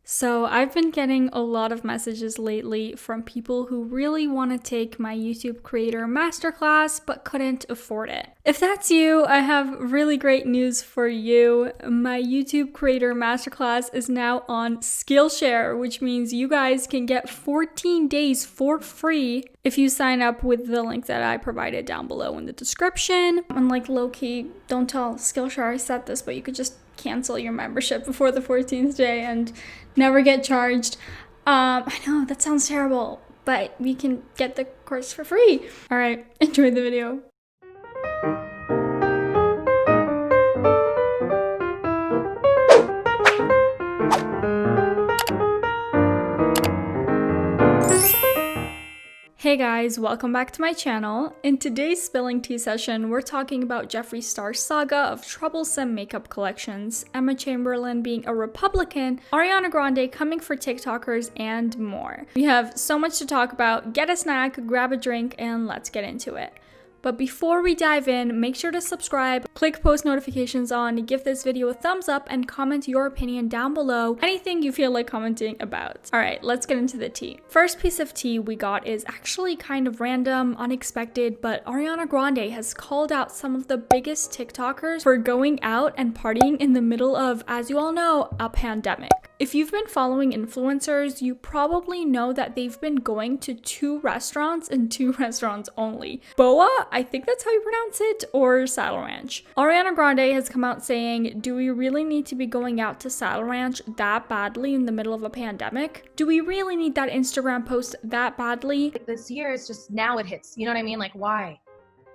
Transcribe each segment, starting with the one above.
So I've been getting a lot of messages lately from people who really want to take my YouTube creator masterclass but couldn't afford it. If that's you, I have really great news for you. My YouTube creator masterclass is now on Skillshare, which means you guys can get 14 days for free if you sign up with the link that I provided down below in the description. And like low-key, don't tell Skillshare I said this, but you could just cancel your membership before the 14th day and never get charged. I know that sounds terrible, but we can get the course for free. All right, enjoy the video. Hey guys, welcome back to my channel. In today's spilling tea session, we're talking about Jeffree Star's saga of troublesome makeup collections, Emma Chamberlain being a Republican, Ariana Grande coming for TikTokers, and more. We have so much to talk about. Get a snack, grab a drink, and let's get into it. But before we dive in, make sure to subscribe, click post notifications on, give this video a thumbs up, and comment your opinion down below, anything you feel like commenting about. Alright, let's get into the tea. First piece of tea we got is actually kind of random, unexpected, but Ariana Grande has called out some of the biggest TikTokers for going out and partying in the middle of, as you all know, a pandemic. If you've been following influencers, you probably know that they've been going to two restaurants and two restaurants only. Boa, I think that's how you pronounce it, or Saddle Ranch. Ariana Grande has come out saying, do we really need to be going out to Saddle Ranch that badly in the middle of a pandemic? Do we really need that Instagram post that badly? This year is just, now it hits, you know what I mean? Like, why?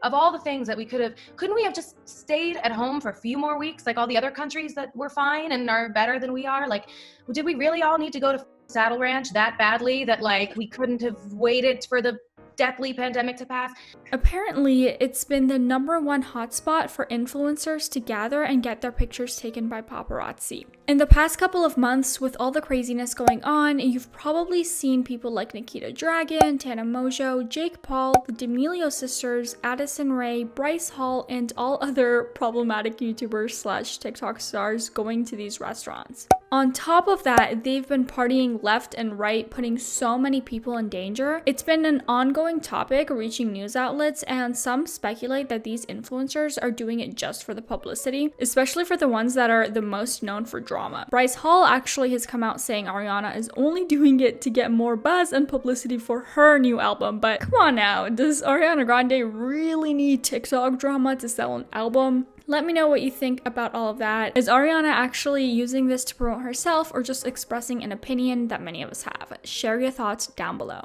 Of all the things that we couldn't we have just stayed at home for a few more weeks like all the other countries that were fine and are better than we are? Like, did we really all need to go to Saddle Ranch that badly that like we couldn't have waited for the deathly pandemic to pass? Apparently, it's been the #1 hotspot for influencers to gather and get their pictures taken by paparazzi. In the past couple of months, with all the craziness going on, you've probably seen people like Nikita Dragon, Tana Mojo, Jake Paul, the D'Amelio sisters, Addison Rae, Bryce Hall, and all other problematic YouTubers / TikTok stars going to these restaurants. On top of that, they've been partying left and right, putting so many people in danger. It's been an ongoing topic reaching news outlets, and some speculate that these influencers are doing it just for the publicity, especially for the ones that are the most known for drama. Bryce Hall actually has come out saying Ariana is only doing it to get more buzz and publicity for her new album, but come on now, does Ariana Grande really need TikTok drama to sell an album? Let me know what you think about all of that. Is Ariana actually using this to promote herself or just expressing an opinion that many of us have? Share your thoughts down below.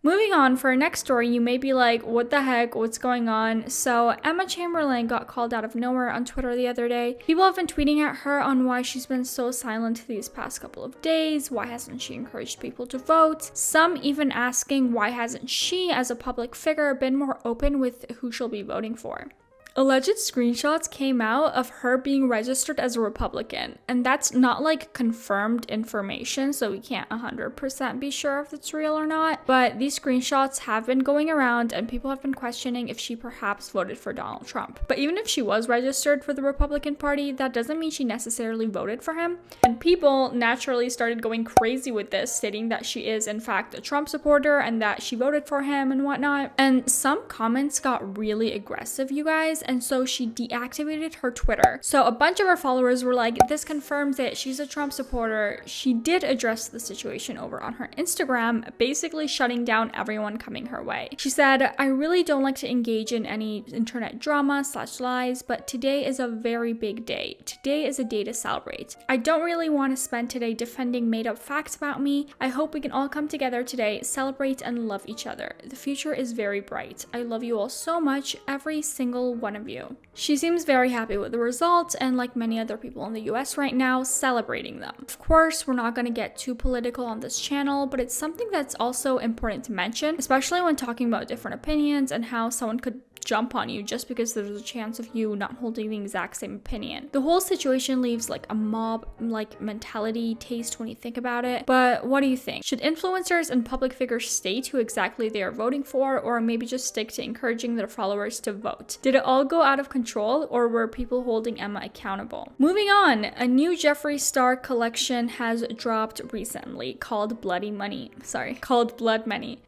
Moving on, for our next story, you may be like, what the heck, what's going on? So Emma Chamberlain got called out of nowhere on Twitter the other day. People have been tweeting at her on why she's been so silent these past couple of days. Why hasn't she encouraged people to vote? Some even asking why hasn't she, as a public figure, been more open with who she'll be voting for. Alleged screenshots came out of her being registered as a Republican, and that's not like confirmed information, so we can't 100% be sure if it's real or not, but these screenshots have been going around and people have been questioning if she perhaps voted for Donald Trump. But even if she was registered for the Republican Party, that doesn't mean she necessarily voted for him, and people naturally started going crazy with this, stating that she is in fact a Trump supporter and that she voted for him and whatnot. And some comments got really aggressive, you guys, and so she deactivated her Twitter. So a bunch of her followers were like, this confirms it, she's a Trump supporter. She did address the situation over on her Instagram, basically shutting down everyone coming her way. She said, I really don't like to engage in any internet drama / lies, but today is a very big day. Today is a day to celebrate. I don't really want to spend today defending made up facts about me. I hope we can all come together today, celebrate and love each other. The future is very bright. I love you all so much, every single one of you. She seems very happy with the results, and like many other people in the US right now, celebrating them. Of course, we're not going to get too political on this channel, but it's something that's also important to mention, especially when talking about different opinions and how someone could jump on you just because there's a chance of you not holding the exact same opinion. The whole situation leaves like a mob like mentality taste when you think about it. But what do you think? Should influencers and public figures state who exactly they are voting for, or maybe just stick to encouraging their followers to vote? Did it all go out of control, or were people holding Emma accountable? Moving on, a new Jeffree Star collection has dropped recently called Blood Money.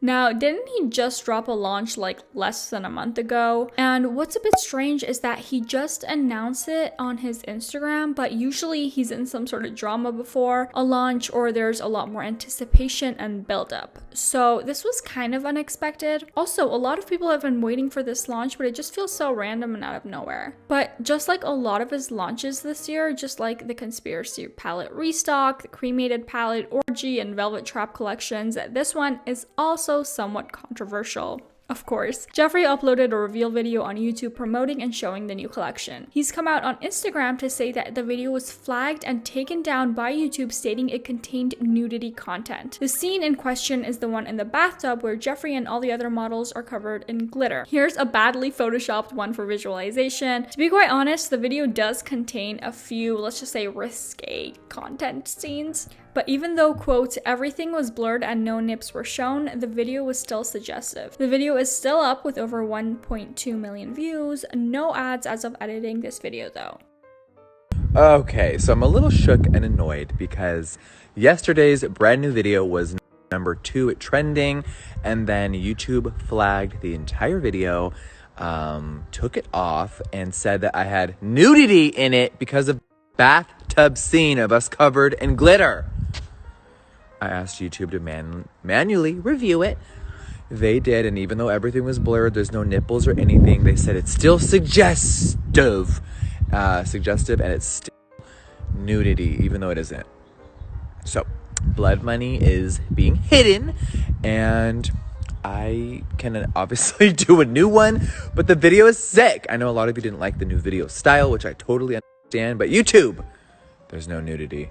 Now, didn't he just drop a launch like less than a month ago? And what's a bit strange is that he just announced it on his Instagram, but usually he's in some sort of drama before a launch, or there's a lot more anticipation and build-up. So this was kind of unexpected. Also, a lot of people have been waiting for this launch, but it just feels so random and out of nowhere. But just like a lot of his launches this year, just like the Conspiracy palette restock, the Cremated palette, Orgy, and Velvet Trap collections, this one is also somewhat controversial. Of course, Jeffree uploaded a reveal video on YouTube promoting and showing the new collection. He's come out on Instagram to say that the video was flagged and taken down by YouTube, stating it contained nudity content. The scene in question is the one in the bathtub where Jeffree and all the other models are covered in glitter. Here's a badly photoshopped one for visualization. To be quite honest, the video does contain a few, let's just say, risque content scenes. But even though, quote, everything was blurred and no nips were shown, the video was still suggestive. The video is still up with over 1.2 million views. No ads as of editing this video though. Okay, so I'm a little shook and annoyed because yesterday's brand new video was number 2 at trending, and then YouTube flagged the entire video, took it off, and said that I had nudity in it because of bathtub scene of us covered in glitter. I asked YouTube to manually review it. They did, and even though everything was blurred, there's no nipples or anything, they said it's still suggestive, and it's still nudity, even though it isn't. So, Blood Money is being hidden, and I can obviously do a new one, but the video is sick. I know a lot of you didn't like the new video style, which I totally understand, but YouTube, there's no nudity.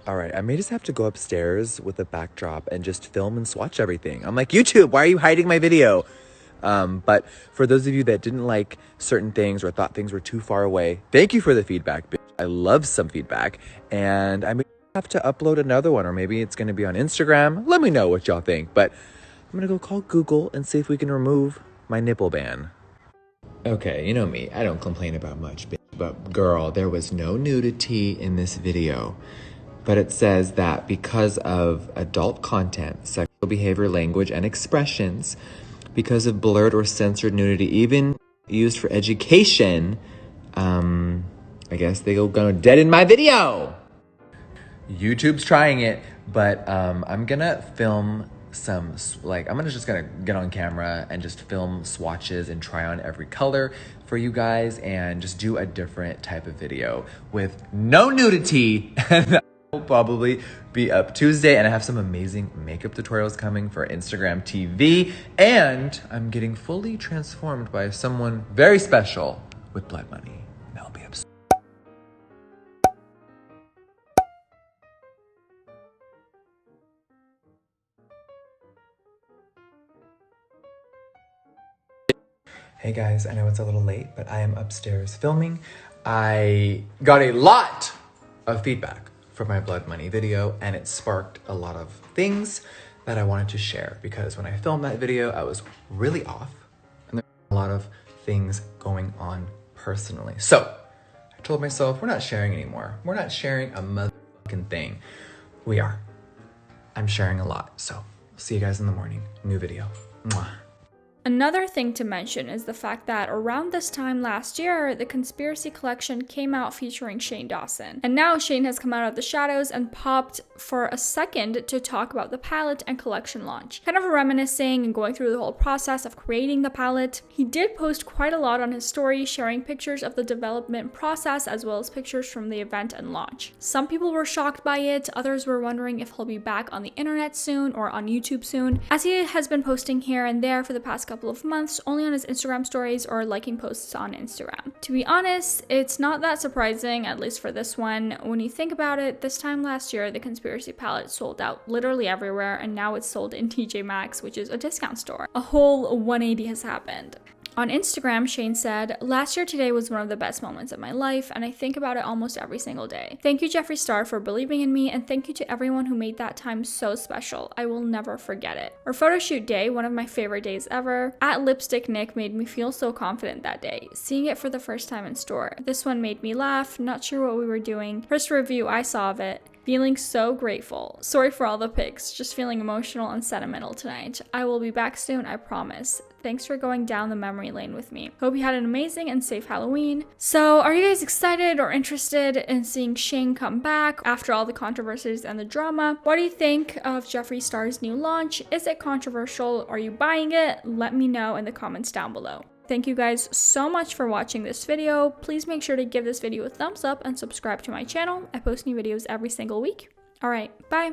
All right, I may just have to go upstairs with a backdrop and just film and swatch everything. I'm like, YouTube, why are you hiding my video? But for those of you that didn't like certain things or thought things were too far away, thank you for the feedback, bitch. I love some feedback, and I may have to upload another one, or maybe it's gonna be on Instagram. Let me know what y'all think, but I'm gonna go call Google and see if we can remove my nipple ban. Okay, you know me, I don't complain about much, bitch, but girl, there was no nudity in this video. But it says that because of adult content, sexual behavior, language, and expressions, because of blurred or censored nudity, even used for education, I guess they go dead in my video. YouTube's trying it, but I'm gonna film some, just gonna get on camera and just film swatches and try on every color for you guys and just do a different type of video with no nudity. Will probably be up Tuesday, and I have some amazing makeup tutorials coming for Instagram TV, and I'm getting fully transformed by someone very special with Blood Money. That'll be up soon. Hey guys, I know it's a little late, but I am upstairs filming. I got a lot of feedback for my Blood Money video, and it sparked a lot of things that I wanted to share, because when I filmed that video, I was really off, and there were a lot of things going on personally. So I told myself, we're not sharing anymore. We're not sharing a motherfucking thing. We are. I'm sharing a lot. So I'll see you guys in the morning. New video. Mwah. Another thing to mention is the fact that around this time last year, the Conspiracy collection came out featuring Shane Dawson. And now Shane has come out of the shadows and popped for a second to talk about the palette and collection launch. Kind of reminiscing and going through the whole process of creating the palette. He did post quite a lot on his story, sharing pictures of the development process as well as pictures from the event and launch. Some people were shocked by it, others were wondering if he'll be back on the internet soon or on YouTube soon, as he has been posting here and there for the past couple of months, only on his Instagram stories or liking posts on Instagram. To be honest, it's not that surprising, at least for this one. When you think about it, this time last year, the Conspiracy palette sold out literally everywhere, and now it's sold in TJ Maxx, which is a discount store. A whole 180 has happened. On Instagram, Shane said, "Last year today was one of the best moments of my life, and I think about it almost every single day. Thank you, Jeffree Star, for believing in me, and thank you to everyone who made that time so special. I will never forget it." Our photo shoot day, one of my favorite days ever. At Lipstick Nick made me feel so confident that day, seeing it for the first time in store. This one made me laugh, not sure what we were doing. First review I saw of it. Feeling so grateful. Sorry for all the pics, just feeling emotional and sentimental tonight. I will be back soon, I promise. Thanks for going down the memory lane with me. Hope you had an amazing and safe Halloween. So, are you guys excited or interested in seeing Shane come back after all the controversies and the drama? What do you think of Jeffree Star's new launch? Is it controversial? Are you buying it? Let me know in the comments down below. Thank you guys so much for watching this video. Please make sure to give this video a thumbs up and subscribe to my channel. I post new videos every single week. All right, bye.